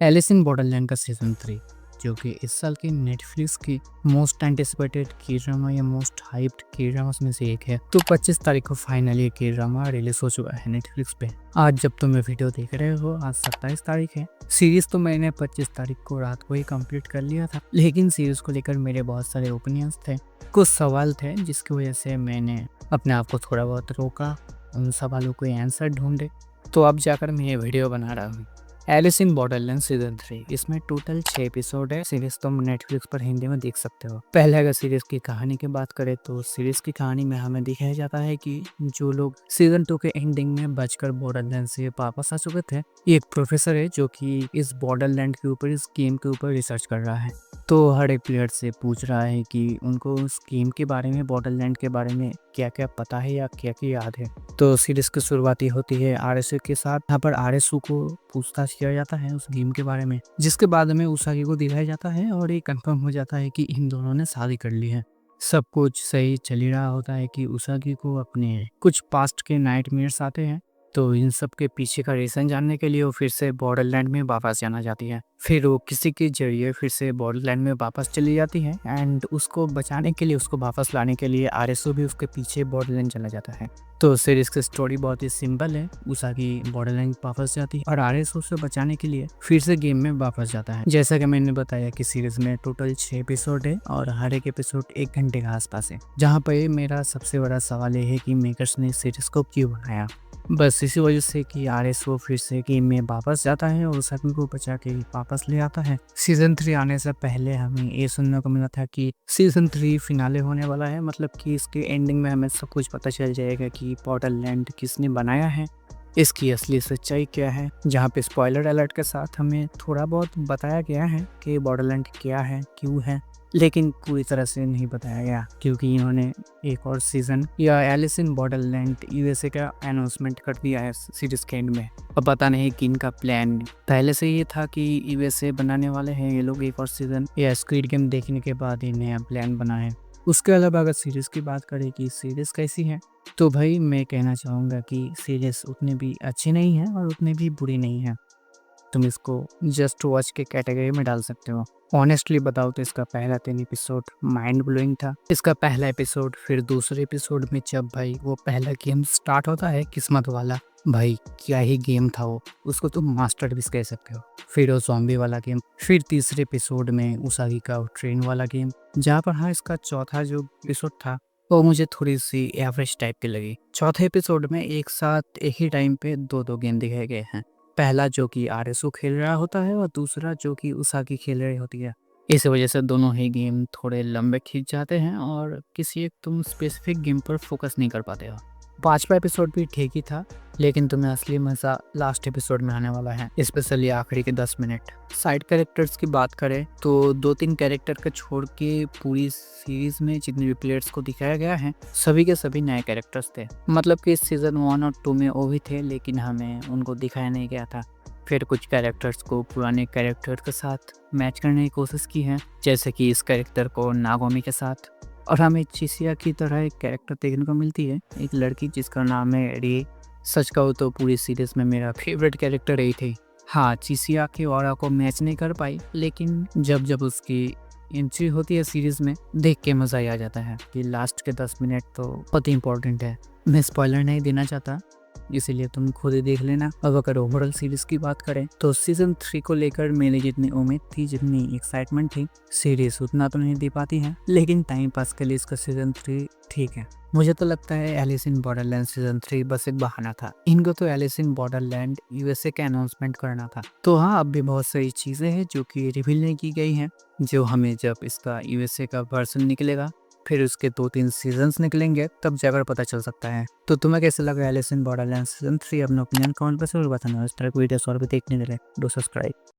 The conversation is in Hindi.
एलिस इन बॉर्डरलैंड का सीज़न 3 जो कि इस साल की नेटफ्लिक्स की मोस्ट एंटिसिपेटेड की ड्रामा या मोस्ट हाइप्ड की ड्रामास में से एक है। तो 25 तारीख को फाइनली ये की ड्रामा रिलीज हो चुका है नेटफ्लिक्स पे। आज जब तुम ये वीडियो देख रहे हो आज 27 तारीख है। सीरीज तो मैंने 25 तारीख को रात को ही कंप्लीट कर लिया था, लेकिन सीरीज को लेकर मेरे बहुत सारे ओपिनियंस थे, कुछ सवाल थे जिसकी वजह से मैंने अपने आप को थोड़ा बहुत रोका, उन सवालों को आंसर ढूंढे। तो अब जाकर मैं ये वीडियो बना रहा हूँ। एलिस इन बॉर्डरलैंड सीजन 3, इसमें टोटल 6 एपिसोड है। सीरीज तुम नेटफ्लिक्स पर हिंदी में देख सकते हो। पहले अगर सीरीज की कहानी की बात करें तो सीरीज की कहानी में हमें दिखाया जाता है कि जो लोग सीजन 2 के एंडिंग में बचकर बॉर्डरलैंड से वापस आ चुके थे, एक प्रोफेसर है जो कि इस बॉर्डरलैंड के ऊपर, इस गेम के ऊपर रिसर्च कर रहा है। तो हर एक प्लेयर से पूछ रहा है कि उनको उस गेम के बारे में, बॉर्डरलैंड के बारे में क्या क्या पता है या क्या क्या याद है। तो सीरीज की शुरुआती होती है आरएसयू के साथ। यहाँ पर आरएसयू को पूछताछ किया जाता है उस गेम के बारे में, जिसके बाद में उसागी को दिखाया जाता है और ये कंफर्म हो जाता है कि इन दोनों ने शादी कर ली है। सब कुछ सही चल ही रहा होता है कि उसागी को अपने कुछ पास्ट के नाइटमेयर्स आते हैं। तो इन सब के पीछे का रीज़न जानने के लिए वो फिर से बॉर्डरलैंड में वापस जाना चाहती है। फिर वो किसी के जरिए फिर से बॉर्डरलैंड में वापस चली जाती है एंड उसको बचाने के लिए, उसको वापस लाने के लिए आरएसओ भी उसके पीछे बॉर्डरलैंड चला जाता है। तो सीरीज की स्टोरी बहुत ही सिंपल है। उसागी बॉर्डरलैंड वापस जाती है और आरएसओ से बचाने के लिए फिर से गेम में वापस जाता है। जैसा कि मैंने बताया कि सीरीज में टोटल 6 एपिसोड है और हर एक एपिसोड 1 घंटे के आसपास है। जहाँ पर मेरा सबसे बड़ा सवाल ये है कि मेकर्स ने सीरीज को क्यों बनाया। बस इसी वजह से कि आरएसओ फिर से गेम में वापस जाता है और उसागी को बचा के वापस ले आता है। सीजन 3 आने से पहले हमें ये सुनने को मिला था कि सीजन 3 फिनाले होने वाला है, मतलब कि इसके एंडिंग में हमें सब कुछ पता चल जाएगा कि बॉर्डरलैंड किसने बनाया है, इसकी असली सच्चाई क्या है। जहाँ पे स्पॉइलर अलर्ट के साथ हमें थोड़ा बहुत बताया गया है कि बॉर्डरलैंड क्या है, क्यों है, लेकिन पूरी तरह से नहीं बताया गया क्योंकि इन्होंने एक और सीजन या एलिस इन बॉर्डरलैंड यूएसए का अनाउंसमेंट कर दिया है सीरीज के एंड में। और पता नहीं कि इनका प्लान पहले से ये था कि यूएसए बनाने वाले हैं ये लोग एक और सीजन, या स्क्विड गेम देखने के बाद ही नया प्लान बना है। उसके अलावा अगर सीरीज की बात करें कि सीरीज कैसी है, तो भाई मैं कहना चाहूँगा कि सीरीज उतनी भी अच्छी नहीं है और उतनी भी बुरी नहीं है। तुम इसको जस्ट वॉच के कैटेगरी में डाल सकते हो। ऑनेस्टली बताओ तो इसका पहला 3 एपिसोड माइंड ब्लोइंग था। इसका पहला एपिसोड, फिर दूसरे एपिसोड में जब भाई वो पहला गेम स्टार्ट होता है किस्मत वाला, भाई क्या ही गेम था वो, उसको तुम मास्टरपीस कह सकते हो। फिर वो ज़ॉम्बी वाला गेम, फिर तीसरे एपिसोड में उसागी का ट्रेन वाला गेम, जहाँ पर हाँ इसका चौथा जो एपिसोड था वो मुझे थोड़ी सी एवरेज टाइप की लगी। चौथे एपिसोड में एक साथ एक ही टाइम पे दो गेम दिखाए गए हैं। पहला जो कि आरएसओ खेल रहा होता है और दूसरा जो कि उसागी खेल रही होती है। इस वजह से दोनों ही गेम थोड़े लंबे खींच जाते हैं और किसी एक तुम स्पेसिफिक गेम पर फोकस नहीं कर पाते हो। पांचवा एपिसोड भी ठीक ही था, लेकिन तुम्हें असली मज़ा लास्ट एपिसोड में आने वाला है, स्पेशली आखिरी के 10 मिनट। साइड कैरेक्टर्स की बात करें तो 2-3 कैरेक्टर को छोड़ के पूरी सीरीज में जितने भी प्लेयर्स को दिखाया गया है सभी के सभी नए कैरेक्टर्स थे। मतलब कि सीजन 1 और 2 में वो भी थे, लेकिन हमें उनको दिखाया नहीं गया था। फिर कुछ कैरेक्टर्स को पुराने कैरेक्टर के साथ मैच करने की कोशिश की है, जैसे कि इस कैरेक्टर को नागोमी के साथ। और हमें चिसिया की तरह एक कैरेक्टर देखने को मिलती है, एक लड़की जिसका नाम है रे। सच कहूँ तो पूरी सीरीज में मेरा फेवरेट कैरेक्टर यही थी। हाँ, चिसिया के ऑरा को मैच नहीं कर पाई, लेकिन जब जब उसकी एंट्री होती है सीरीज में देख के मज़ा ही आ जाता है कि लास्ट के 10 मिनट तो बहुत ही इंपॉर्टेंट है। मैं स्पॉइलर नहीं देना चाहता, इसीलिए तुम खुद ही देख लेना। अब अगर ओवरऑल सीरीज की बात करें तो सीजन 3 को लेकर मेरी जितनी उम्मीद थी, जितनी एक्साइटमेंट थी, सीरीज उतना तो नहीं दे पाती है, लेकिन टाइम पास के लिए इसका सीजन 3 ठीक है। मुझे तो लगता है एलिस इन बॉर्डरलैंड सीजन 3 बस एक बहाना था। इनको तो एलिस इन बॉर्डरलैंड यूएसए के अनाउंसमेंट करना था। तो हाँ, अब भी बहुत सारी चीज़ें हैं जो कि रिवील नहीं की गई हैं, जो हमें जब इसका यूएसए का वर्जन निकलेगा, फिर उसके 2-3 सीजन्स निकलेंगे, तब जाकर पता चल सकता है। तो तुम्हें कैसे लगा एलिस इन बॉर्डरलैंड सीजन 3? अपना ओपिनियन कमेंट पर जरूर बताना। इस तरह की वीडियोस और भी देखने के लिए डू सब्सक्राइब।